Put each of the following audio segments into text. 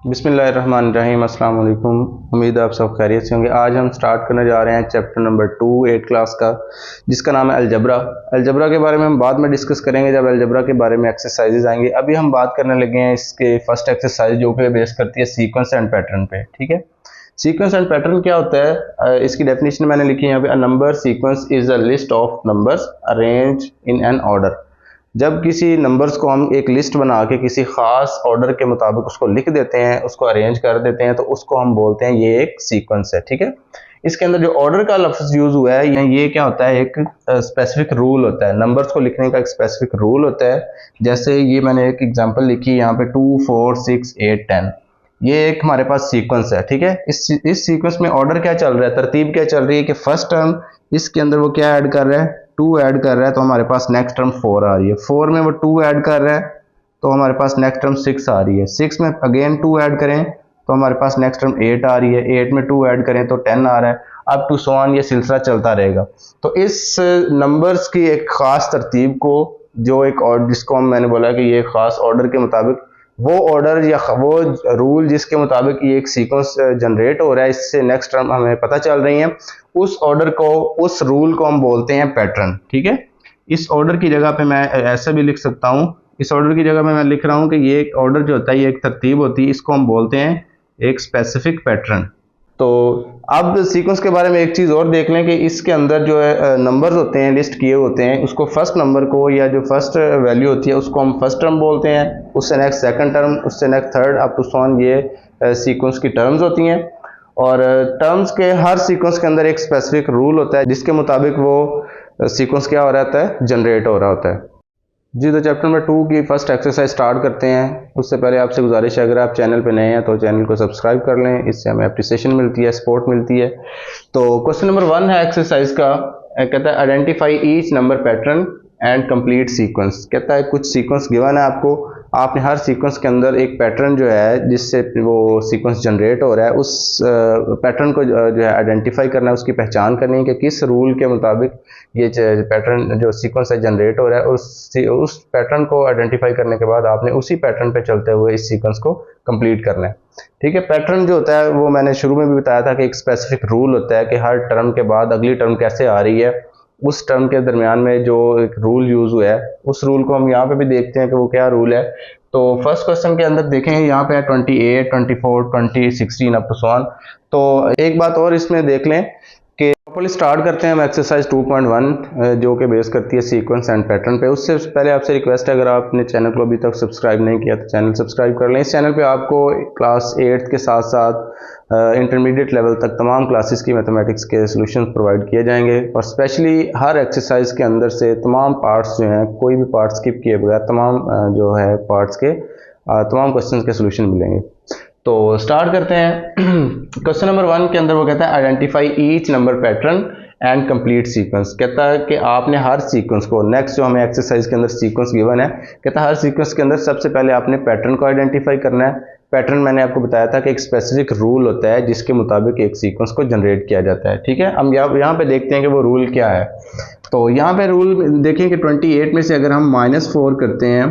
बिस्मिल्लाहिर्रहमानिर्रहीम। अस्सलाम वालेकुम। उम्मीद है आप सब खैरियत से होंगे। आज हम स्टार्ट करने जा रहे हैं चैप्टर नंबर 2 8 क्लास का, जिसका नाम है अलजबरा। अलजबरा के बारे में हम बाद में डिस्कस करेंगे जब अलजबरा के बारे में एक्सरसाइजेज आएंगे। अभी हम बात करने लगे हैं इसके फर्स्ट एक्सरसाइज जो कि बेस करती है सीक्वेंस एंड पैटर्न पे। ठीक है, सीक्वेंस एंड पैटर्न क्या होता है? इसकी डेफिनेशन मैंने लिखी है यहाँ पे। A number sequence is a list of numbers arrange in an order. जब किसी नंबर्स को हम एक लिस्ट बना के किसी खास ऑर्डर के मुताबिक उसको लिख देते हैं, उसको अरेंज कर देते हैं, तो उसको हम बोलते हैं ये एक सीक्वेंस है। ठीक है, इसके अंदर जो ऑर्डर का लफ्ज यूज हुआ है ये क्या होता है? एक स्पेसिफिक रूल होता है। नंबर्स को लिखने का एक स्पेसिफिक रूल होता है। जैसे ये मैंने एक एग्जांपल लिखी यहाँ पे 2 4 6 8 10। ये एक हमारे पास सीक्वेंस है। ठीक है, इस सीक्वेंस में ऑर्डर क्या चल रहा है, तरतीब क्या चल रही है कि फर्स्ट टर्म इसके अंदर वो क्या ऐड कर रहा है, 2 ऐड कर रहा है, तो हमारे पास नेक्स्ट टर्म 4 आ रही है। 4 में वो 2 ऐड कर रहा है तो हमारे पास नेक्स्ट टर्म 6 आ रही है। 6 में अगेन 2 ऐड करें तो हमारे पास नेक्स्ट टर्म 8 आ रही है। 8 में 2 ऐड करें तो 10 आ रहा है। अब टू सो ऑन, ये सिलसिला चलता रहेगा। तो इस नंबर्स की एक खास तरतीब को, जो एक और जिसको मैंने बोला कि ये खास ऑर्डर के मुताबिक, वो ऑर्डर या वो रूल जिसके मुताबिक ये एक सीक्वेंस जनरेट हो रहा है, इससे नेक्स्ट टर्म हमें पता चल रही है, उस ऑर्डर को, उस रूल को हम बोलते हैं पैटर्न। ठीक है, इस ऑर्डर की जगह पे मैं ऐसा भी लिख सकता हूँ, इस ऑर्डर की जगह पे मैं लिख रहा हूँ कि ये एक ऑर्डर जो होता है, ये एक तरतीब होती है, इसको हम बोलते हैं एक स्पेसिफिक पैटर्न। तो अब सीक्वेंस के बारे में एक चीज़ और देख लें कि इसके अंदर जो है नंबर्स होते हैं, लिस्ट किए होते हैं, उसको फर्स्ट नंबर को या जो फर्स्ट वैल्यू होती है उसको हम फर्स्ट टर्म बोलते हैं, उससे नेक्स्ट सेकंड टर्म, उससे next third, up to so on. ये सीक्वेंस की टर्म्स होती हैं। और टर्म्स के हर सीक्वेंस के अंदर एक स्पेसिफिक रूल होता है जिसके मुताबिक वो सीक्वेंस क्या हो रहा होता है, जनरेट हो रहा होता है। जी, तो चैप्टर नंबर 2 की फर्स्ट एक्सरसाइज स्टार्ट करते हैं। उससे पहले आपसे गुजारिश है, अगर आप चैनल पे नए हैं तो चैनल को सब्सक्राइब कर लें, इससे हमें अप्रिसिएशन मिलती है, सपोर्ट मिलती है। तो क्वेश्चन नंबर 1 है एक्सरसाइज का, कहता है identify each number pattern and complete sequence. कहता है कुछ सीक्वेंस गिवन है आपको, आपने हर सीक्वेंस के अंदर एक पैटर्न जो है जिससे वो सीक्वेंस जनरेट हो रहा है, उस पैटर्न को जो है आइडेंटिफाई करना है, उसकी पहचान करनी है कि किस रूल के मुताबिक ये पैटर्न जो सीक्वेंस है जनरेट हो रहा है। उस पैटर्न को आइडेंटिफाई करने के बाद आपने उसी पैटर्न पे चलते हुए इस सीक्वेंस को कंप्लीट करना है। ठीक है, पैटर्न जो होता है वो मैंने शुरू में भी बताया था कि एक स्पेसिफिक रूल होता है कि हर टर्म के बाद अगली टर्म कैसे आ रही है, उस टर्म के दरमियान में जो एक रूल यूज हुआ है, उस रूल को हम यहाँ पे भी देखते हैं कि वो क्या रूल है। तो फर्स्ट क्वेश्चन के अंदर देखें, यहाँ पे है 28 24 20 16 अप टू सो ऑन। तो एक बात और इसमें देख लें कि प्रॉपर्ली स्टार्ट करते हैं हम एक्सरसाइज 2.1 जो कि बेस करती है सीक्वेंस एंड पैटर्न पे। उससे पहले आपसे रिक्वेस्ट है, अगर आपने चैनल को अभी तक सब्सक्राइब नहीं किया तो चैनल सब्सक्राइब कर लें। इस चैनल पे आपको क्लास 8 के साथ साथ इंटरमीडिएट लेवल तक तमाम क्लासेस की मैथमेटिक्स के सॉल्यूशंस प्रोवाइड किए जाएंगे, और स्पेशली हर एक्सरसाइज के अंदर से तमाम पार्ट्स जो हैं, कोई भी पार्ट स्किप किए बगैर तमाम जो है पार्ट्स के तमाम क्वेश्चंस के सॉल्यूशन मिलेंगे। तो स्टार्ट करते हैं। क्वेश्चन नंबर 1 के अंदर वो कहता है identify each number pattern and complete sequence. कहता है कि आपने हर सीक्वेंस को, नेक्स्ट जो हमें एक्सरसाइज के अंदर सीक्वेंस गिवन है, कहता है हर सीक्वेंस के अंदर सबसे पहले आपने पैटर्न को आइडेंटिफाई करना है। पैटर्न मैंने आपको बताया था कि एक स्पेसिफिक रूल होता है जिसके मुताबिक एक सीक्वेंस को जनरेट किया जाता है। ठीक है, हम यहाँ पे देखते हैं कि वो रूल क्या है। तो यहाँ पे रूल देखें कि 28 में से अगर हम -4 करते हैं,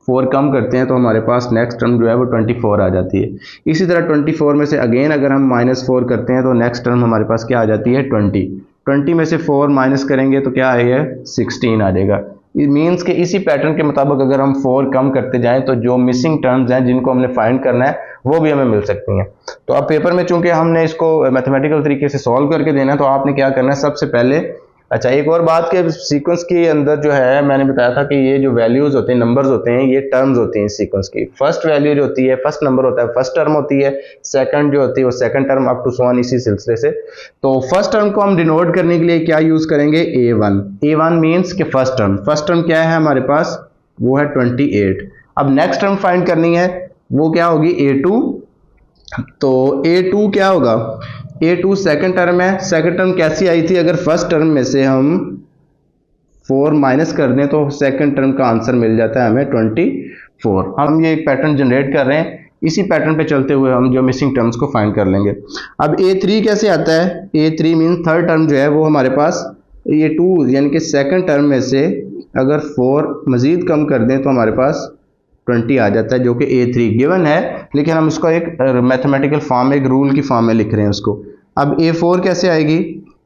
4 कम करते हैं, तो हमारे पास नेक्स्ट टर्म जो है वो 24 आ जाती है। इसी तरह 24 में से अगेन अगर हम -4 करते हैं तो नेक्स्ट टर्म हमारे पास क्या आ जाती है, 20 में से 4 माइनस करेंगे तो क्या आएगा, 16 आ जाएगा। इट मीन्स कि इसी पैटर्न के मुताबिक अगर हम 4 कम करते जाएं तो जो मिसिंग टर्म्स हैं जिनको हमने फाइंड करना है वो भी हमें मिल सकती हैं। तो अब पेपर में चूंकि हमने इसको मैथमेटिकल तरीके से सॉल्व करके देना है, तो आपने क्या करना है, सबसे पहले, अच्छा एक और बात के सीक्वेंस के अंदर जो है मैंने बताया था कि ये जो वैल्यूज होते हैं, नंबर्स होते हैं, ये टर्म्स होती हैं सीक्वेंस की। फर्स्ट वैल्यू जो होती है, फर्स्ट नंबर होता है, फर्स्ट टर्म होती है, सेकंड जो होती है वो second term, up to so on, इसी सिलसिले से। तो फर्स्ट टर्म को हम डिनोट करने के लिए क्या यूज करेंगे, A1। A1 मीन्स कि फर्स्ट टर्म। फर्स्ट टर्म क्या है हमारे पास, वो है 28। अब नेक्स्ट टर्म फाइंड करनी है, वो क्या होगी, A2। तो A2 क्या होगा, A2 सेकंड टर्म है। सेकंड टर्म कैसी आई थी, अगर फर्स्ट टर्म में से हम 4 माइनस कर दें तो सेकंड टर्म का आंसर मिल जाता है हमें 24। हम ये एक पैटर्न जनरेट कर रहे हैं, इसी पैटर्न पे चलते हुए हम जो मिसिंग टर्म्स को फाइंड कर लेंगे। अब A3 कैसे आता है, A3 मीन थर्ड टर्म जो है वो हमारे पास, ये 2 यानी कि सेकंड टर्म में से अगर 4 मजीद कम कर दें तो हमारे पास 20 आ जाता है, जो कि A3 गिवन है, लेकिन हम इसको एक मैथमेटिकल फॉर्म, एक रूल की फॉर्म में लिख रहे हैं उसको। अब A4 कैसे आएगी?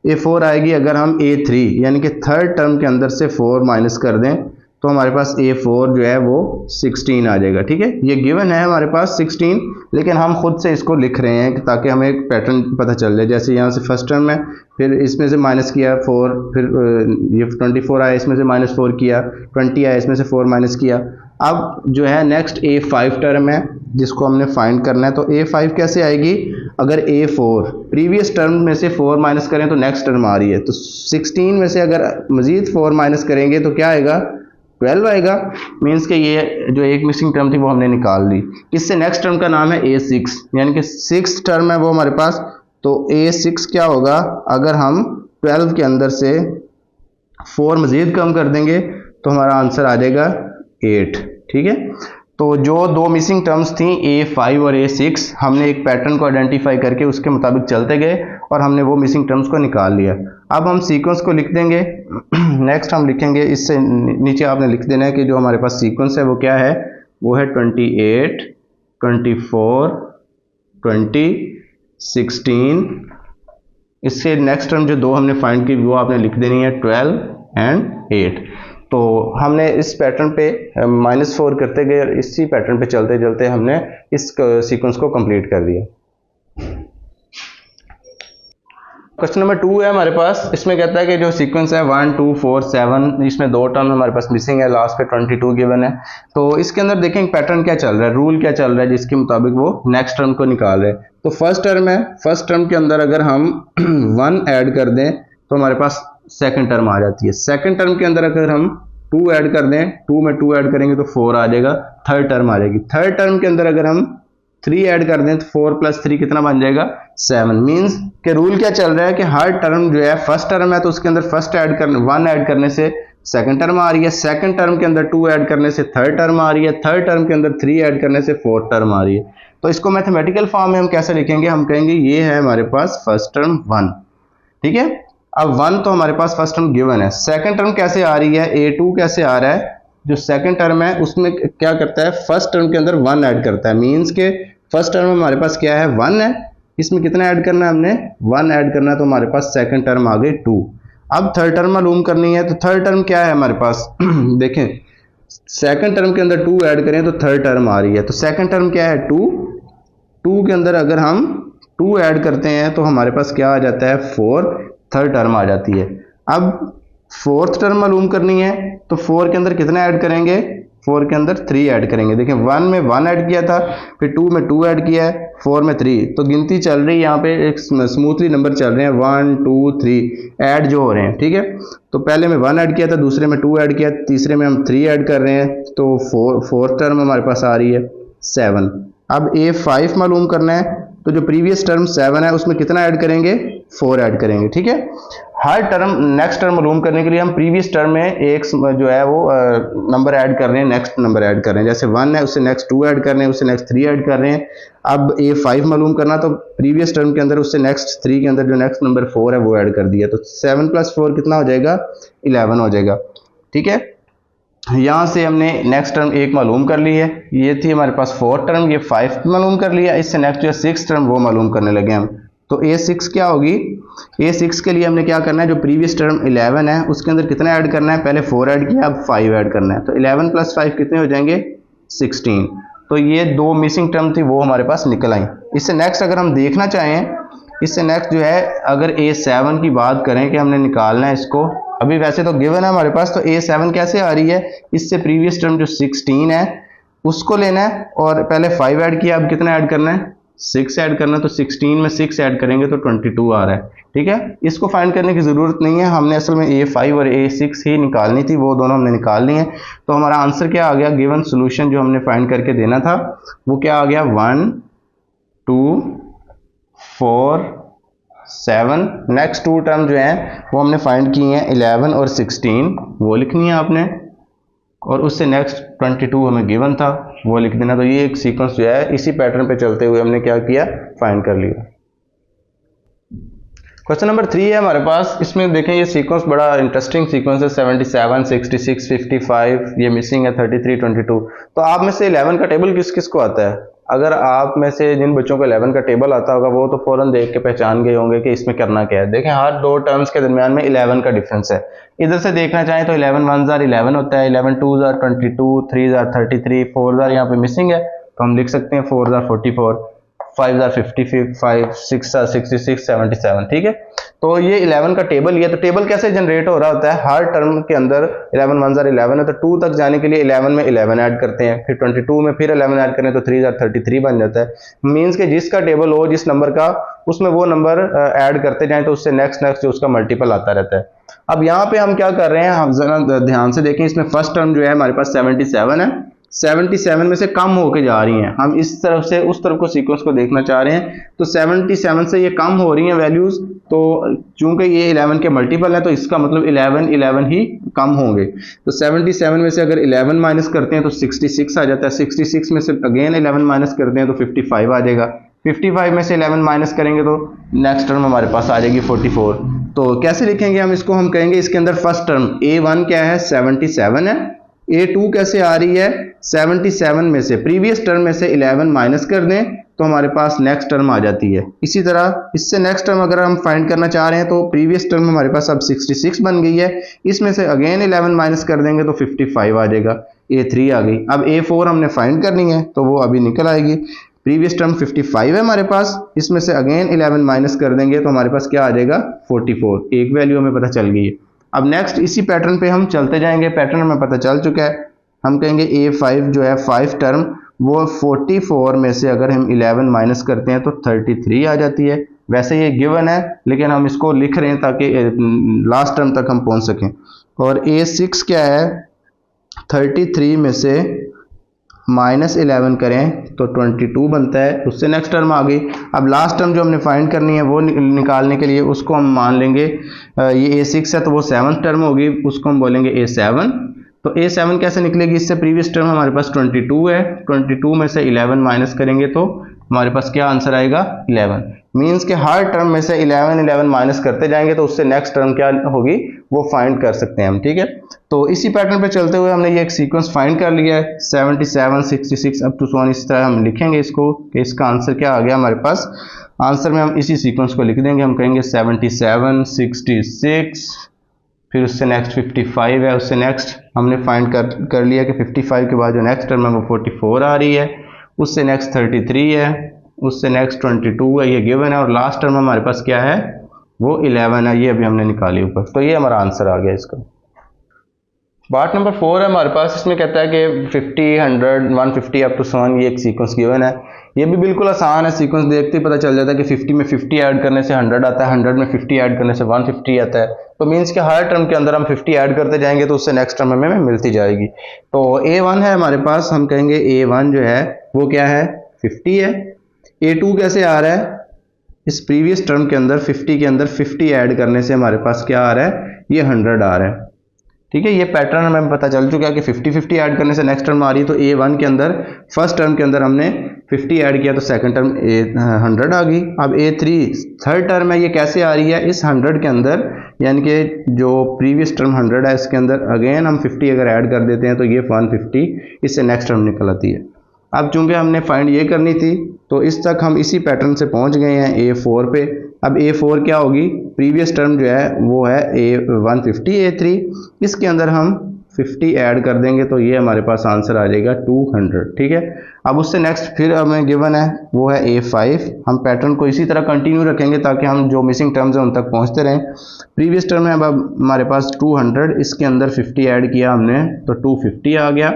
A4 आएगी अगर हम A3 यानी कि थर्ड टर्म के अंदर से 4 माइनस कर दें तो हमारे पास A4 जो है वो 16 आ जाएगा। ठीक है, ये गिवन है हमारे पास 16, लेकिन हम खुद से इसको लिख रहे हैं ताकि हमें एक पैटर्न पता चल जाए। जैसे यहाँ से फर्स्ट टर्म है, फिर इसमें से माइनस किया 4, फिर ये 24 आया, इसमें से -4 किया, 20 आया, इसमें से 4 माइनस किया। अब जो है नेक्स्ट A5 टर्म है जिसको हमने फाइंड करना है। तो A5 कैसे आएगी? अगर A4 प्रीवियस टर्म में से 4 माइनस करें तो नेक्स्ट टर्म आ रही है, तो 16 में से अगर मजीद 4 माइनस करेंगे तो क्या आएगा? 12 आएगा। मीन्स कि ये जो एक मिसिंग टर्म थी वो हमने निकाल ली। इससे नेक्स्ट टर्म का नाम है A6, यानी कि 6 टर्म है वो हमारे पास। तो A6 क्या होगा? अगर हम 12 के अंदर से 4 मजीद कम कर देंगे तो हमारा आंसर आ जाएगा 8। ठीक है, तो जो दो मिसिंग टर्म्स थी A5 और A6, हमने एक पैटर्न को आइडेंटिफाई करके उसके मुताबिक चलते गए और हमने वो मिसिंग टर्म्स को निकाल लिया। अब हम सीक्वेंस को लिख देंगे। नेक्स्ट हम लिखेंगे, इससे नीचे आपने लिख देना है कि जो हमारे पास सीक्वेंस है वो क्या है? वो है 28, 24, 20, 16। इससे नेक्स्ट टर्म जो दो हमने फाइंड की वो आपने लिख देनी है 12 एंड 8। तो हमने इस पैटर्न पे -4 करते गए और इसी पैटर्न पे चलते चलते हमने इस सीक्वेंस को कंप्लीट कर दिया। क्वेश्चन नंबर 2 है हमारे पास। इसमें कहता है कि जो सीक्वेंस है 1, 2, 4, 7, इसमें दो टर्म हमारे पास मिसिंग है, लास्ट पे 22 गिवन है। तो इसके अंदर देखें पैटर्न क्या चल रहा है, रूल क्या चल रहा है जिसके मुताबिक वो नेक्स्ट टर्म को निकाल रहे हैं। तो फर्स्ट टर्म है, फर्स्ट टर्म के अंदर अगर हम 1 ऐड कर दें तो हमारे पास सेकंड टर्म आ जाती है। सेकंड टर्म के अंदर अगर हम 2 ऐड कर दें, 2 में 2 ऐड करेंगे तो 4 आ जाएगा, थर्ड टर्म आ जाएगी। थर्ड टर्म के अंदर अगर हम 3 ऐड कर दें तो 4 + 3 कितना बन जाएगा? 7। मीन्स के रूल क्या चल रहा है कि हर टर्म जो है फर्स्ट टर्म है तो उसके अंदर फर्स्ट ऐड करने 1 ऐड करने से सेकंड टर्म आ रही है, सेकंड टर्म के अंदर 2 ऐड करने से थर्ड टर्म आ रही है, थर्ड टर्म के अंदर 3 ऐड करने से फोर्थ टर्म आ रही है। तो इसको मैथमेटिकल फॉर्म में हम कैसे लिखेंगे? हम कहेंगे ये है हमारे पास फर्स्ट टर्म 1। ठीक है, अब 1 तो हमारे पास फर्स्ट टर्म गिवन है। सेकंड टर्म कैसे आ रही है? A2 कैसे आ रहा है? जो सेकंड टर्म है उसमें क्या करता है? फर्स्ट टर्म के अंदर 1 ऐड करता है। मींस के फर्स्ट टर्म हमारे पास क्या है? 1 है, इसमें कितना ऐड करना है? हमने 1 ऐड करना है, तो हमारे पास सेकंड टर्म आ गई 2। अब थर्ड टर्म मालूम करनी है, तो थर्ड टर्म क्या है हमारे पास? देखें, सेकंड टर्म के अंदर 2 ऐड करें तो थर्ड टर्म आ रही है, तो सेकंड टर्म क्या है? 2। 2 के अंदर अगर हम 2 ऐड करते हैं तो हमारे पास क्या आ जाता है? 4, थर्ड टर्म आ जाती है। अब फोर्थ टर्म मालूम करनी है, तो 4 के अंदर कितना ऐड करेंगे? 4 के अंदर 3 ऐड करेंगे। देखें, 1 में 1 ऐड किया था, फिर 2 में 2 ऐड किया है, 4 में 3, तो गिनती चल रही है यहाँ पे, एक स्मूथली नंबर चल रहे हैं, 1, 2, 3 ऐड जो हो रहे हैं। ठीक है, तो पहले में 1 ऐड किया था, दूसरे में 2 ऐड किया, तीसरे में हम 3 ऐड कर रहे हैं, तो फोर्थ टर्म हमारे पास आ रही है 7। अब A5 मालूम करना है, तो जो प्रीवियस टर्म 7 है उसमें कितना ऐड करेंगे? 4 ऐड करेंगे। ठीक है, हर टर्म नेक्स्ट टर्म मालूम करने के लिए हम प्रीवियस टर्म में एक जो है वो नंबर ऐड कर रहे हैं, नेक्स्ट नंबर ऐड कर रहे हैं। जैसे 1 है उससे नेक्स्ट 2 ऐड कर रहे हैं, उससे नेक्स्ट 3 ऐड कर रहे हैं। अब A5 मालूम करना, तो प्रीवियस टर्म के अंदर उससे नेक्स्ट 3 के अंदर जो नेक्स्ट नंबर 4 है वो ऐड कर दिया, तो 7 + 4 कितना हो जाएगा? 11 हो जाएगा। ठीक है, यहाँ से हमने नेक्स्ट टर्म 1 मालूम कर ली है, ये थी हमारे पास फोर्थ टर्म, ये 5 मालूम कर लिया। इससे नेक्स्ट जो है 6 टर्म वो मालूम करने लगे हम। तो A6 क्या होगी? A6 के लिए हमने क्या करना है? जो प्रीवियस टर्म 11 है उसके अंदर कितना ऐड करना है? पहले 4 ऐड किया, अब 5 ऐड करना है, तो 11 + 5 कितने हो जाएंगे? 16। तो ये दो मिसिंग टर्म थी वो हमारे पास निकल आई। इससे नेक्स्ट अगर हम देखना चाहें, इससे नेक्स्ट जो है अगर A7 की बात करें कि हमने निकालना है इसको, अभी वैसे तो गिवन है हमारे पास, तो A7 कैसे आ रही है? इससे प्रीवियस टर्म जो 16 है उसको लेना है और पहले 5 ऐड किया, अब कितना ऐड करना है? 6 ऐड करना है, तो 16 में 6 ऐड करेंगे तो 22 आ रहा है। ठीक है, इसको फाइंड करने की ज़रूरत नहीं है, हमने असल में A5 और A6 ही निकालनी थी, वो दोनों हमने निकाल ली है। तो हमारा आंसर क्या आ गया? गिवन सोल्यूशन जो हमने फाइंड करके देना था वो क्या आ गया? 1, 2, 4, 7। नेक्स्ट 2 टर्म जो है वो हमने फाइंड की हैं 11 और 16, वो लिखनी है आपने, और उससे नेक्स्ट 22 हमें गिवन था वो लिख देना। तो ये एक सीक्वेंस जो है इसी पैटर्न पे चलते हुए हमने क्या किया? फाइंड कर लिया। क्वेश्चन नंबर 3 है हमारे पास। इसमें देखें ये सीक्वेंस बड़ा इंटरेस्टिंग सीक्वेंस है, 77, 66, 55, ये मिसिंग है 33, 22। तो आप में से 11 का टेबल किस किस को आता है? अगर आप में से जिन बच्चों को 11 का टेबल आता होगा वो तो फौरन देख के पहचान गए होंगे कि इसमें करना क्या है। देखें हर दो टर्म्स के दरमियान में 11 का डिफरेंस है। इधर से देखना चाहें तो 11 1 जार 11 होता है, 11 2 जार 22, 3 जार 33, 4 जार यहाँ पे मिसिंग है तो हम लिख सकते हैं 4 जार 44, 5 जार 55, 6 जार 66, 77। ठीक है, तो ये 11 का टेबल ये तो टेबल कैसे जनरेट हो रहा होता है? हर टर्म के अंदर 11 1 जार 11 है तो 2 तक जाने के लिए 11 में 11 ऐड करते हैं, फिर 22 में फिर 11 ऐड करें तो 3 जार 33 बन जाता है। मींस के जिसका टेबल हो जिस नंबर का उसमें वो नंबर ऐड करते जाएं तो उससे नेक्स्ट जो उसका मल्टीपल आता रहता है। अब यहाँ पे हम क्या कर रहे हैं, हम जरा ध्यान से देखें। इसमें फर्स्ट टर्म जो है हमारे पास 77 है, 77 में से कम होके जा रही हैं। हम इस तरफ से उस तरफ को सीक्वेंस को देखना चाह रहे हैं तो 77 से ये कम हो रही हैं वैल्यूज, तो चूंकि ये 11 के मल्टीपल है तो इसका मतलब 11 11 ही कम होंगे। तो 77 में से अगर 11 माइनस करते हैं तो 66 आ जाता है, 66 में से अगेन 11 माइनस करते हैं तो 55 आ जाएगा, 55 में से 11 माइनस करेंगे तो नेक्स्ट टर्म हमारे पास आ जाएगी 44। तो कैसे लिखेंगे हम इसको? हम कहेंगे इसके अंदर फर्स्ट टर्म A1 क्या है 77 है, A2 कैसे आ रही है 77 में से प्रीवियस टर्म में से 11 माइनस कर दें तो हमारे पास नेक्स्ट टर्म आ जाती है। इसी तरह इससे नेक्स्ट टर्म अगर हम फाइंड करना चाह रहे हैं तो प्रीवियस टर्म हमारे पास अब 66 बन गई है, इसमें से अगेन 11 माइनस कर देंगे तो 55 आ जाएगा, A3 आ गई। अब A4 हमने फाइंड करनी है तो वो अभी निकल आएगी। प्रीवियस टर्म 55 है हमारे पास, इसमें से अगेन 11 माइनस कर देंगे तो हमारे पास क्या आ जाएगा 44, एक वैल्यू हमें पता चल गई है। अब नेक्स्ट इसी पैटर्न पे हम चलते जाएंगे, पैटर्न हमें पता चल चुका है। हम कहेंगे A5 जो है 5 टर्म वो 44 में से अगर हम 11 माइनस करते हैं तो 33 आ जाती है। वैसे ये गिवन है लेकिन हम इसको लिख रहे हैं ताकि लास्ट टर्म तक हम पहुंच सकें। और A6 क्या है 33 में से माइनस 11 करें तो 22 बनता है, उससे नेक्स्ट टर्म आ गई। अब लास्ट टर्म जो हमने फाइंड करनी है वो निकालने के लिए उसको हम मान लेंगे ये A6 है तो वो 7th टर्म होगी, उसको हम बोलेंगे A7। तो A7 कैसे निकलेगी? इससे प्रीवियस टर्म हमारे पास 22 है, 22 में से 11 माइनस करेंगे तो हमारे पास क्या आंसर आएगा 11। मींस के हर टर्म में से 11 11 माइनस करते जाएंगे तो उससे नेक्स्ट टर्म क्या होगी वो फाइंड कर सकते हैं हम। ठीक है, तो इसी पैटर्न पे चलते हुए हमने ये एक सीक्वेंस फाइंड कर लिया है 77, 66 अप टू 100। इस तरह हम लिखेंगे इसको कि इसका आंसर क्या आ गया हमारे पास। आंसर में हम इसी सीक्वेंस को लिख देंगे, हम कहेंगे 77, 66, फिर उससे नेक्स्ट 55 है, उससे नेक्स्ट हमने फाइंड कर लिया कि 55 के बाद जो नेक्स्ट टर्म है वो 44 आ रही है, उससे नेक्स्ट 33 है, उससे नेक्स्ट 22 है, ये गिवन है, और लास्ट टर्म हमारे पास क्या है वो 11 है, ये अभी हमने निकाली ऊपर। तो ये हमारा आंसर आ गया इसका। पार्ट नंबर 4 है हमारे पास, इसमें कहता है कि 50, 100, 150 अप टू 100 ये एक सीक्वेंस गिवन है। ये भी बिल्कुल आसान है, सीक्वेंस देखते ही पता चल जाता है कि 50 में 50 ऐड करने से 100 आता है, 100 में 50 ऐड करने से 150 आता है। तो मीन्स कि हर टर्म के अंदर हम 50 ऐड करते जाएंगे तो उससे नेक्स्ट टर्म हमें मिलती जाएगी। तो A1 है हमारे पास, हम कहेंगे A1 जो है वो क्या है 50 है। A2 कैसे आ रहा है? इस प्रीवियस टर्म के अंदर 50 के अंदर 50 ऐड करने से हमारे पास क्या आ रहा है ये 100 आ रहा है। ठीक है, ये पैटर्न हमें पता चल चुका है कि 50-50 ऐड करने से नेक्स्ट टर्म आ रही है। तो A1 के अंदर फर्स्ट टर्म के अंदर हमने 50 ऐड किया तो सेकंड टर्म 100 आ गई। अब A3 थर्ड टर्म है, ये कैसे आ रही है इस 100 के अंदर, यानी कि जो प्रीवियस टर्म 100 है इसके अंदर अगेन हम 50 अगर ऐड कर देते हैं तो ये 150, इससे नेक्स्ट टर्म निकल आती है। अब चूंकि हमने फाइंड ये करनी थी तो इस तक हम इसी पैटर्न से पहुंच गए हैं A4 पे। अब A4 क्या होगी, प्रीवियस टर्म जो है वो है 150 A3, इसके अंदर हम 50 ऐड कर देंगे तो ये हमारे पास आंसर आ जाएगा 200। ठीक है, अब उससे नेक्स्ट फिर हमें गिवन है वो है A5। हम पैटर्न को इसी तरह कंटिन्यू रखेंगे ताकि हम जो मिसिंग टर्म्स हैं उन तक पहुंचते रहें। प्रीवियस टर्म है अब हमारे पास 200, इसके अंदर 50 ऐड किया हमने तो 250 आ गया।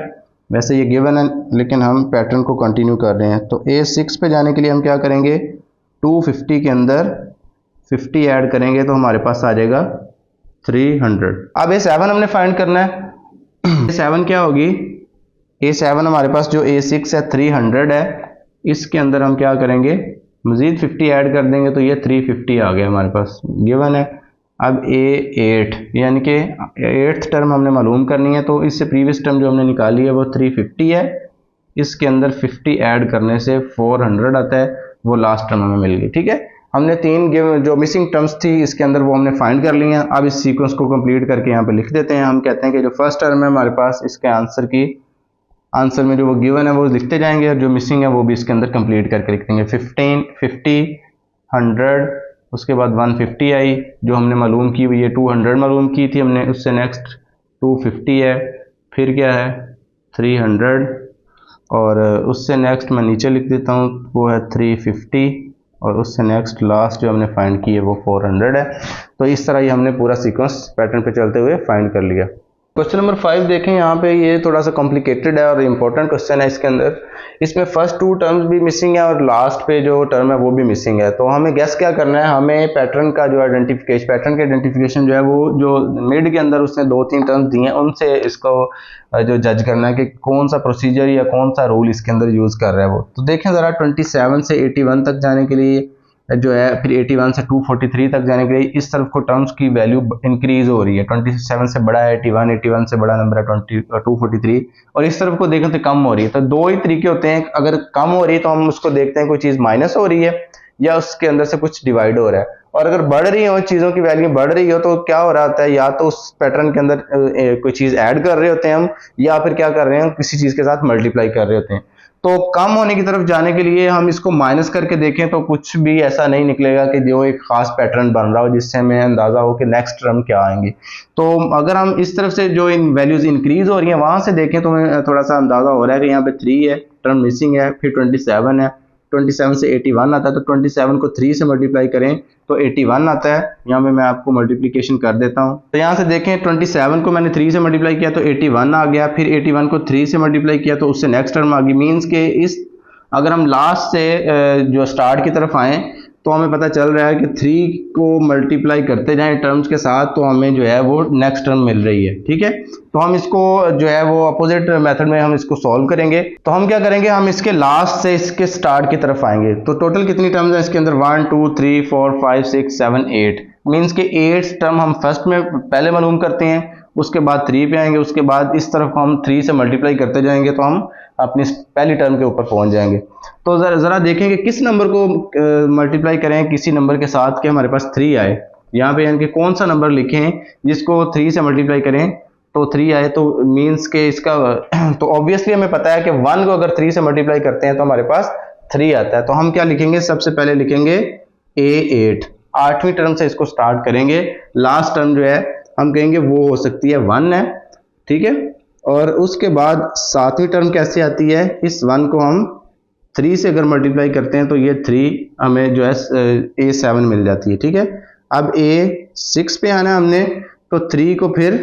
वैसे ये गिवन है लेकिन हम पैटर्न को कंटिन्यू कर रहे हैं। तो A6 पे जाने के लिए हम क्या करेंगे 250 के अंदर 50 ऐड करेंगे तो हमारे पास आ जाएगा 300। अब A7 हमने फाइंड करना है। A7 क्या होगी, A7 हमारे पास जो A6 है 300 है, इसके अंदर हम क्या करेंगे मजीद 50 ऐड कर देंगे तो ये 350 आ गया हमारे पास, गिवन है। अब A8 यानी कि 8th टर्म हमने मालूम करनी है, तो इससे प्रीवियस टर्म जो हमने निकाली है वो 350 है, इसके अंदर 50 ऐड करने से 400 आता है, वो लास्ट टर्म हमें मिल गई। ठीक है, हमने तीन जो मिसिंग टर्म्स थी इसके अंदर वो हमने फाइंड कर ली हैं। अब इस सीक्वेंस को कंप्लीट करके यहाँ पे लिख देते हैं। हम कहते हैं कि जो फर्स्ट टर्म है हमारे पास, इसके आंसर में जो वो गिवन है वो लिखते जाएंगे, और जो मिसिंग है वो भी इसके अंदर कंप्लीट करके लिख देंगे। 15, 50, 100, उसके बाद 150 आई जो हमने मालूम की हुई है, 200 मालूम की थी हमने, उससे नेक्स्ट 250 है, फिर क्या है 300, और उससे नेक्स्ट मैं नीचे लिख देता हूँ वो है 350, और उससे नेक्स्ट लास्ट जो हमने फाइंड की है वो 400 है। तो इस तरह ही हमने पूरा सीक्वेंस पैटर्न पे चलते हुए फाइंड कर लिया। क्वेश्चन नंबर 5 देखें, यहाँ पे ये थोड़ा सा कॉम्प्लिकेटेड है और इम्पोर्टेंट क्वेश्चन है। इसके अंदर इसमें फर्स्ट 2 टर्म्स भी मिसिंग है और लास्ट पे जो टर्म है वो भी मिसिंग है। तो हमें गेस क्या करना है, हमें पैटर्न का जो पैटर्न के आइडेंटिफिकेशन जो है वो जो मिड के अंदर उसने 2-3 टर्म्स दिए हैं उनसे इसको जो जज करना है कि कौन सा प्रोसीजर या कौन सा रूल इसके अंदर यूज कर रहा है वो। तो देखें ज़रा 27 से 81 तक जाने के लिए जो है, फिर 81 से 243 तक जाने के लिए इस तरफ को टर्म्स की वैल्यू इंक्रीज हो रही है। 27 से बड़ा है 81, 81 से बड़ा नंबर है 243, और इस तरफ को देखें तो कम हो रही है। तो दो ही तरीके होते हैं, अगर कम हो रही है तो हम उसको देखते हैं कोई चीज़ माइनस हो रही है या उसके अंदर से कुछ डिवाइड हो रहा है, और अगर बढ़ रही हो चीज़ों की वैल्यू बढ़ रही हो तो क्या हो रहा होता है, या तो उस पैटर्न के अंदर कोई चीज़ ऐड कर रहे होते हैं हम, या फिर क्या कर रहे हैं किसी चीज़ के साथ मल्टीप्लाई कर रहे होते हैं। तो कम होने की तरफ जाने के लिए हम इसको माइनस करके देखें तो कुछ भी ऐसा नहीं निकलेगा कि जो एक खास पैटर्न बन रहा हो जिससे हमें अंदाजा हो कि नेक्स्ट टर्म क्या आएंगी। तो अगर हम इस तरफ से जो इन वैल्यूज इंक्रीज हो रही हैं वहां से देखें तो हमें थोड़ा सा अंदाजा हो रहा है कि यहाँ पे 3 है, टर्म मिसिंग है, फिर 27 है, 27 से 81 आता है, तो 27 को 3 से मल्टीप्लाई करें तो 81 आता है। यहाँ पे मैं आपको मल्टीप्लिकेशन कर देता हूँ। तो यहाँ से देखें 27 को मैंने 3 से मल्टीप्लाई किया तो 81 आ गया, फिर 81 को 3 से मल्टीप्लाई किया तो उससे नेक्स्ट टर्म आ गई। मीन्स के इस अगर हम लास्ट से जो स्टार्ट की तरफ आए तो हमें पता चल रहा है कि 3 को मल्टीप्लाई करते जाएं टर्म्स के साथ तो हमें जो है वो नेक्स्ट टर्म मिल रही है। ठीक है, तो हम इसको जो है वो अपोजिट मेथड में हम इसको सॉल्व करेंगे। तो हम क्या करेंगे, हम इसके लास्ट से इसके स्टार्ट की तरफ आएंगे। तो टोटल कितनी टर्म्स हैं इसके अंदर, 1 2 3 4 5 6 7 8, मीन्स के 8 टर्म हम फर्स्ट में पहले मालूम करते हैं, उसके बाद 3 पे आएंगे, उसके बाद इस तरफ को हम 3 से मल्टीप्लाई करते जाएंगे तो हम अपनी पहली टर्म के ऊपर पहुंच जाएंगे। तो जरा देखें कि किस नंबर को मल्टीप्लाई करें किसी नंबर के साथ कि हमारे पास 3 आए। यहाँ पे यानी कि कौन सा नंबर लिखें जिसको 3 से मल्टीप्लाई करें तो 3 आए, तो मीन्स के इसका तो ऑब्वियसली हमें पता है कि 1 को अगर 3 से मल्टीप्लाई करते हैं तो हमारे पास 3 आता है। तो हम क्या लिखेंगे, सबसे पहले लिखेंगे A8, 8वीं टर्म से इसको स्टार्ट करेंगे। लास्ट टर्म जो है हम कहेंगे वो हो सकती है 1 है, ठीक है, और उसके बाद 7वीं टर्म कैसे आती है, इस 1 को हम 3 से अगर मल्टीप्लाई करते हैं तो ये 3 हमें जो है A7 मिल जाती है। ठीक है, अब A6 पे आना है हमने, तो 3 को फिर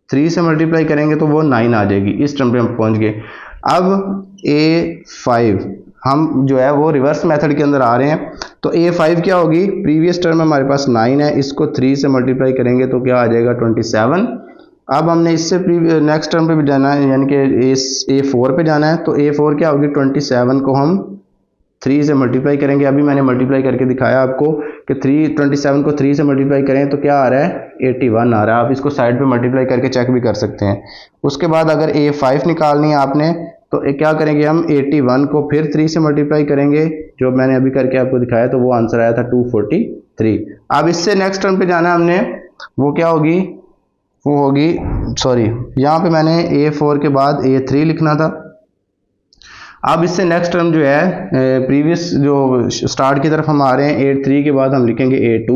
3 से मल्टीप्लाई करेंगे तो वो 9 आ जाएगी। इस टर्म पे हम पहुंच गए। अब A5 हम जो है वो रिवर्स मेथड के अंदर आ रहे हैं, तो A5 क्या होगी, प्रीवियस टर्म हमारे पास 9 है, इसको 3 से मल्टीप्लाई करेंगे तो क्या आ जाएगा 27। अब हमने इससे नेक्स्ट टर्म पे भी जाना है, यानी कि A4 पे जाना है, तो A4 क्या होगी, 27 को हम 3 से मल्टीप्लाई करेंगे। अभी मैंने मल्टीप्लाई करके दिखाया आपको कि 27 को 3 से मल्टीप्लाई करें तो क्या आ रहा है 81 आ रहा है। आप इसको साइड पे मल्टीप्लाई करके चेक भी कर सकते हैं। उसके बाद अगर A5 निकालनी है आपने तो क्या करेंगे, हम 81 को फिर 3 से मल्टीप्लाई करेंगे, जो मैंने अभी करके आपको दिखाया, तो वो आंसर आया था 243। अब इससे नेक्स्ट टर्म पे जाना है हमने, वो क्या होगी, वो होगी सॉरी यहाँ पे मैंने A4 के बाद A3 लिखना था। अब इससे नेक्स्ट टर्म जो है प्रीवियस जो स्टार्ट की तरफ हम आ रहे हैं, 83 के बाद हम लिखेंगे A2।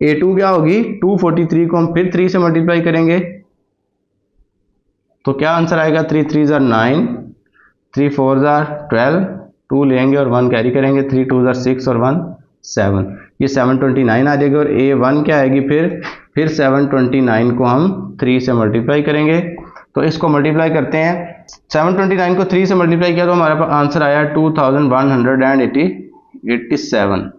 A2 क्या होगी, 243 को हम फिर 3 से मल्टीप्लाई करेंगे तो क्या आंसर आएगा, 3 3 are 9, 3 4 are 12, 2 लेंगे और 1 कैरी करेंगे, 3 2 are 6 और 1 7, ये 729 आ जाएगी। और A1 क्या आएगी, फिर 729 को हम 3 से मल्टीप्लाई करेंगे। तो इसको मल्टीप्लाई करते हैं, 729 को 3 से मल्टीप्लाई किया तो हमारे पास आंसर आया 2187।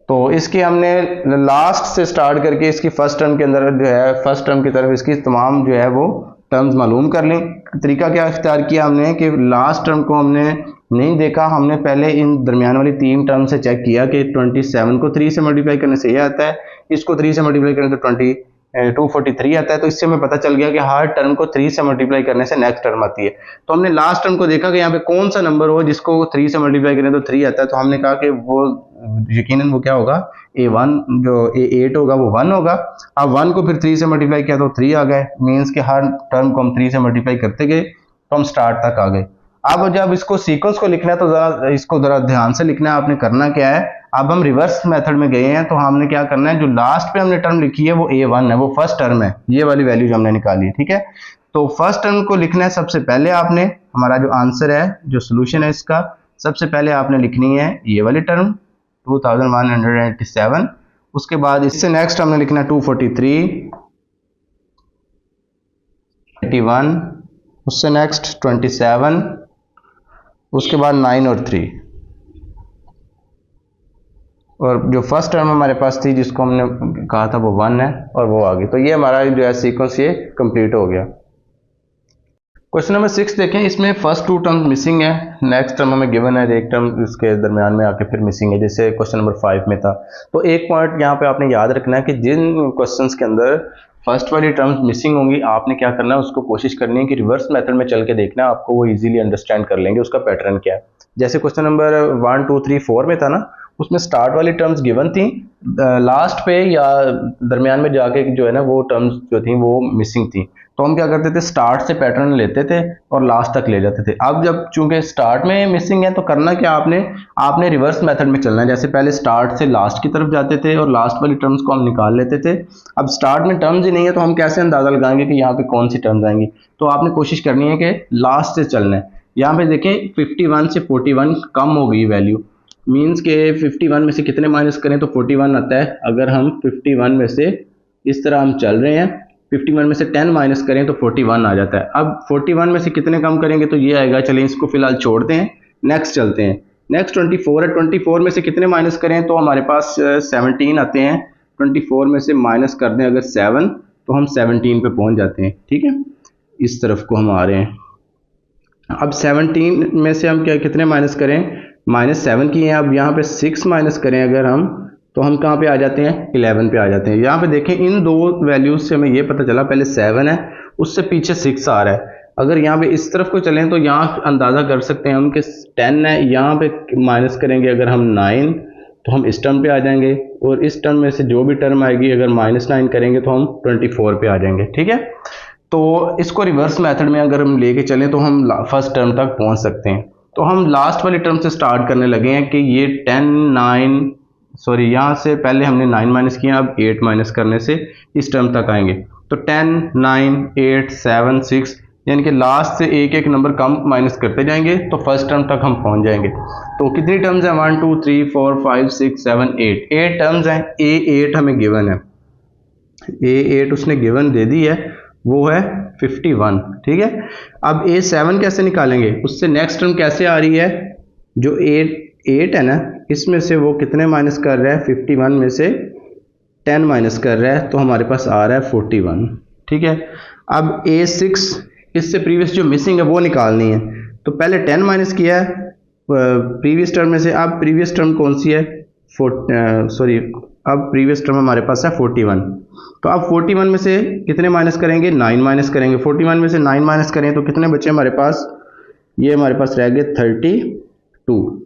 तो इसके हमने लास्ट से स्टार्ट करके इसकी फर्स्ट टर्म के अंदर जो है फर्स्ट टर्म की तरफ इसकी तमाम जो है वो टर्म्स मालूम कर लें। तरीका क्या इख्तियार किया हमने कि लास्ट टर्म को हमने नहीं देखा, हमने पहले इन दरमियान वाली 3 टर्म से चेक किया कि 27 को 3 से मल्टीप्लाई करने से ये आता है, इसको 3 से मल्टीप्लाई करें तो 243 आता है। तो इससे हमें पता चल गया कि हर टर्म को 3 से मल्टीप्लाई करने से नेक्स्ट टर्म आती है। तो हमने लास्ट टर्म को देखा कि यहाँ पे कौन सा नंबर हो जिसको 3 से मल्टीप्लाई करें तो 3 आता है। तो हमने कहा कि वो यकीनन वो क्या होगा, A1 जो A8 होगा वो 1 होगा। अब 1 को फिर 3 से मल्टीप्लाई किया तो 3 आ गए, मीन्स कि हर टर्म को हम 3 से मल्टीप्लाई करते गए तो हम स्टार्ट तक आ गए। अब जब इसको सीक्वेंस को लिखना है तो जरा इसको जरा ध्यान से लिखना है। आपने करना क्या है, अब हम रिवर्स मेथड में गए हैं तो हमने क्या करना है, जो लास्ट पे हमने टर्म लिखी है वो A1 है, वो फर्स्ट टर्म है, ये वाली वैल्यू जो हमने निकाली है, ठीक है। तो फर्स्ट टर्म को लिखना है सबसे पहले आपने, हमारा जो आंसर है, जो सोल्यूशन है इसका, सबसे पहले आपने लिखनी है ये वाली टर्म 2187। उसके बाद इससे नेक्स्ट हमने लिखना है 243, 81, उससे नेक्स्ट 27, उसके बाद 9 और 3, और जो फर्स्ट टर्म हमारे पास थी जिसको हमने कहा था वो 1 है और वो आ गई। तो ये हमारा जो है सीक्वेंस ये कंप्लीट हो गया। क्वेश्चन नंबर 6 देखें, इसमें फर्स्ट 2 टर्म मिसिंग है, नेक्स्ट टर्म हमें गिवन है, एक टर्म इसके दरमियान में आके फिर मिसिंग है, जैसे क्वेश्चन नंबर 5 में था। तो एक पॉइंट यहाँ पे आपने याद रखना है कि जिन क्वेश्चंस के अंदर फर्स्ट वाली टर्म्स मिसिंग होंगी, आपने क्या करना है, उसको कोशिश करनी है कि रिवर्स मेथड में चल के देखना है, आपको वो इजीली अंडरस्टैंड कर लेंगे उसका पैटर्न क्या है। जैसे क्वेश्चन नंबर 1 2 3 4 में था ना, उसमें स्टार्ट वाली टर्म्स गिवन थी, लास्ट पे या दरमियान में जाके जो है ना वो टर्म्स जो थी वो मिसिंग थी। तो हम क्या करते थे, स्टार्ट से पैटर्न लेते थे और लास्ट तक ले जाते थे। अब जब चूंकि स्टार्ट में मिसिंग है तो करना क्या, आपने रिवर्स मेथड में चलना है। जैसे पहले स्टार्ट से लास्ट की तरफ जाते थे और लास्ट वाली टर्म्स को हम निकाल लेते थे। अब स्टार्ट में टर्म्स ही नहीं है तो हम कैसे अंदाजा लगाएंगे कि यहाँ पे कौन सी टर्म्स आएंगी। तो आपने कोशिश करनी है कि लास्ट से चलना है। यहाँ पे देखें 51 से 41 कम हो गई वैल्यू, मीन्स के 51 में से कितने माइनस करें तो 41 आता है। अगर हम 51 में से इस तरह हम चल रहे हैं, 51 में से 10 माइनस करें तो 41 आ जाता है। अब 41 में से कितने कम करेंगे तो ये आएगा। चलिए इसको फिलहाल छोड़ते हैं, नेक्स्ट चलते हैं। नेक्स्ट 24 है, 24 में से कितने माइनस करें तो हमारे पास 17 आते हैं। 24 में से माइनस कर दें अगर 7 तो हम 17 पे पहुंच जाते हैं, ठीक है। इस तरफ को हम आ रहे हैं। अब 17 में से हम क्या कितने माइनस करें, -7 की है। अब यहाँ पे 6 माइनस करें अगर हम, तो हम कहाँ पे आ जाते हैं, 11 पे आ जाते हैं। यहाँ पे देखें इन दो वैल्यूज से हमें ये पता चला, पहले 7 है उससे पीछे 6 आ रहा है। अगर यहाँ पे इस तरफ को चलें तो यहाँ अंदाज़ा कर सकते हैं हम कि 10 है, यहाँ पे माइनस करेंगे अगर हम 9 तो हम इस टर्म पे आ जाएंगे, और इस टर्म में से जो भी टर्म आएगी अगर -9 करेंगे तो हम 24 पे आ जाएंगे, ठीक है। तो इसको रिवर्स मेथड में अगर हम लेके चलें तो हम फर्स्ट टर्म तक पहुँच सकते हैं। तो हम लास्ट वाली टर्म से स्टार्ट करने लगे हैं कि ये 10 यहाँ से पहले हमने 9 माइनस किया, अब 8 माइनस करने से इस टर्म तक आएंगे। तो 10 9 8 7 6 यानी कि लास्ट से एक एक नंबर कम माइनस करते जाएंगे तो फर्स्ट टर्म तक हम पहुंच जाएंगे। तो कितनी टर्म्स हैं, 1 2 3 4 5 6 7 8 टर्म्स हैं। A8 हमें गिवन है, A8 उसने गिवन दे दी है, वो है 51, ठीक है। अब A7 कैसे निकालेंगे, उससे नेक्स्ट टर्म कैसे आ रही है, जो 8 है ना, इसमें से वो कितने माइनस कर रहा है, 51 में से 10 माइनस कर रहा है तो हमारे पास आ रहा है 41, ठीक है। अब A6 इससे प्रीवियस जो मिसिंग है वो निकालनी है। तो पहले 10 माइनस किया है प्रीवियस टर्म में से, अब प्रीवियस टर्म कौन सी है, अब प्रीवियस टर्म हमारे पास है 41। तो अब 41 में से कितने माइनस करेंगे, 9 माइनस करेंगे। 41 में से 9 माइनस करें तो कितने बचे हमारे पास, ये हमारे पास रह गए 32।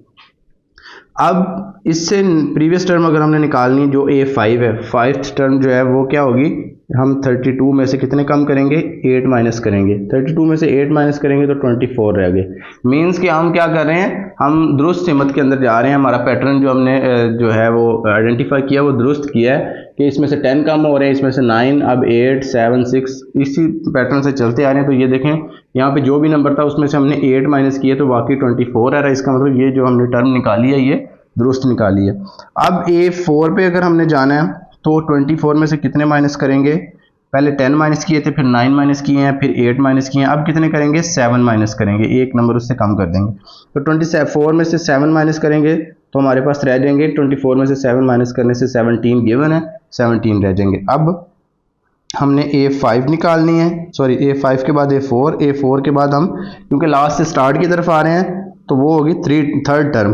अब इससे प्रीवियस टर्म अगर हमने निकालनी जो A5 है, 5th टर्म जो है वो क्या होगी, हम 32 में से कितने कम करेंगे, 8 माइनस करेंगे। 32 में से 8 माइनस करेंगे तो 24 रह गए। मीन्स कि हम क्या कर रहे हैं, हम दुरुस्त सिमत के अंदर जा रहे हैं। हमारा पैटर्न जो हमने जो है वो आइडेंटिफाई किया, वो दुरुस्त किया है कि इसमें से 10 कम हो रहे हैं, इसमें से 9, अब 8 7 6 इसी पैटर्न से चलते आ रहे हैं। तो ये देखें यहाँ पे जो भी नंबर था उसमें से हमने 8 माइनस किए तो बाकी 24 आ रहा है। इसका मतलब ये जो हमने टर्म निकाली है ये दुरुस्त निकाली है। अब A4 पे अगर हमने जाना है तो 24 में से कितने माइनस करेंगे, पहले 10 माइनस किए थे, फिर 9 माइनस किए हैं, फिर 8 माइनस किए हैं, अब कितने करेंगे, 7 माइनस करेंगे, एक नंबर उससे कम कर देंगे। तो 24 में से 7 माइनस करेंगे तो हमारे पास रह जाएंगे, 24 में से 7 माइनस करने से 17 गिवन है, 17 रह जाएंगे। अब हमने A5 निकालनी है, A5 के बाद A4 के बाद हम क्योंकि लास्ट से स्टार्ट की तरफ आ रहे हैं तो वो होगी थर्ड टर्म।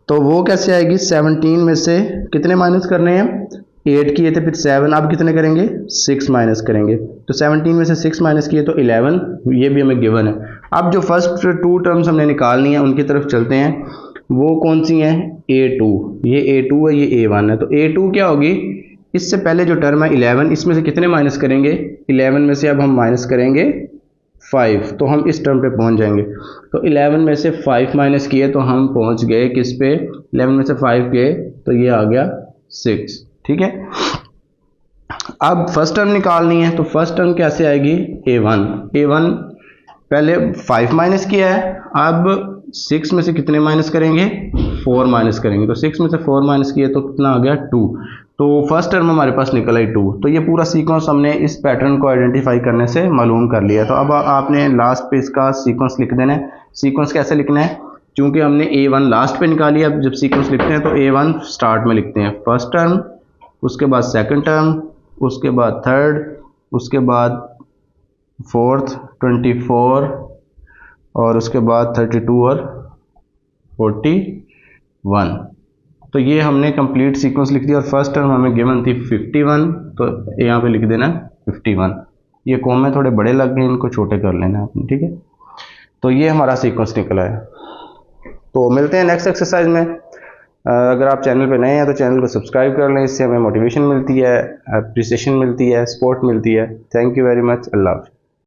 तो वो कैसे आएगी, 17 में से कितने माइनस करने हैं, 8 किए थे, फिर 7, अब कितने करेंगे 6 माइनस करेंगे, तो 17 में से 6 माइनस किए तो 11, ये भी हमें गिवन है। अब जो फर्स्ट 2 टर्म्स हमने निकालनी है उनकी तरफ चलते हैं, वो कौन सी हैं, A2, ये A2 है, ये A1 है। तो A2 क्या होगी, इससे पहले जो टर्म है 11, इसमें से कितने माइनस करेंगे, 11 में से अब हम माइनस करेंगे 5, तो हम इस टर्म पे पहुंच जाएंगे। तो 11 में से 5 माइनस किए तो हम पहुंच गए किस पे, 11 में से 5 गए तो ये आ गया 6, ठीक है। अब फर्स्ट टर्म निकालनी है, तो फर्स्ट टर्म कैसे आएगी, A1 पहले 5 माइनस किया है, अब 6 में से कितने माइनस करेंगे, 4 माइनस करेंगे, तो 6 में से 4 माइनस किए तो कितना आ गया 2, तो फर्स्ट टर्म हमारे पास निकला ही 2। तो ये पूरा सीक्वेंस हमने इस पैटर्न को आइडेंटिफाई करने से मालूम कर लिया। तो अब आपने लास्ट पे इसका सीक्वेंस लिख देना है। सीक्वेंस कैसे लिखना है, क्योंकि हमने A1 लास्ट पे निकाली, अब जब सीक्वेंस लिखते हैं तो A1 स्टार्ट में लिखते हैं, फर्स्ट टर्म, उसके बाद सेकंड टर्म, उसके बाद थर्ड, उसके बाद फोर्थ 24, और उसके बाद 32 और 41। तो ये हमने कंप्लीट सीक्वेंस लिख दिया, और फर्स्ट टर्म हमें गिवन थी 51, तो यहाँ पे लिख देना 51। ये कॉम में थोड़े बड़े लग गए, इनको छोटे कर लेना आपने, ठीक है। तो ये हमारा सीक्वेंस निकला है। तो मिलते हैं नेक्स्ट एक्सरसाइज में। अगर आप चैनल पे नए हैं तो चैनल को सब्सक्राइब कर लें, इससे हमें मोटिवेशन मिलती है, अप्रिसिएशन मिलती है, सपोर्ट मिलती है। Thank you very much. अल्लाह हाफ़िज़।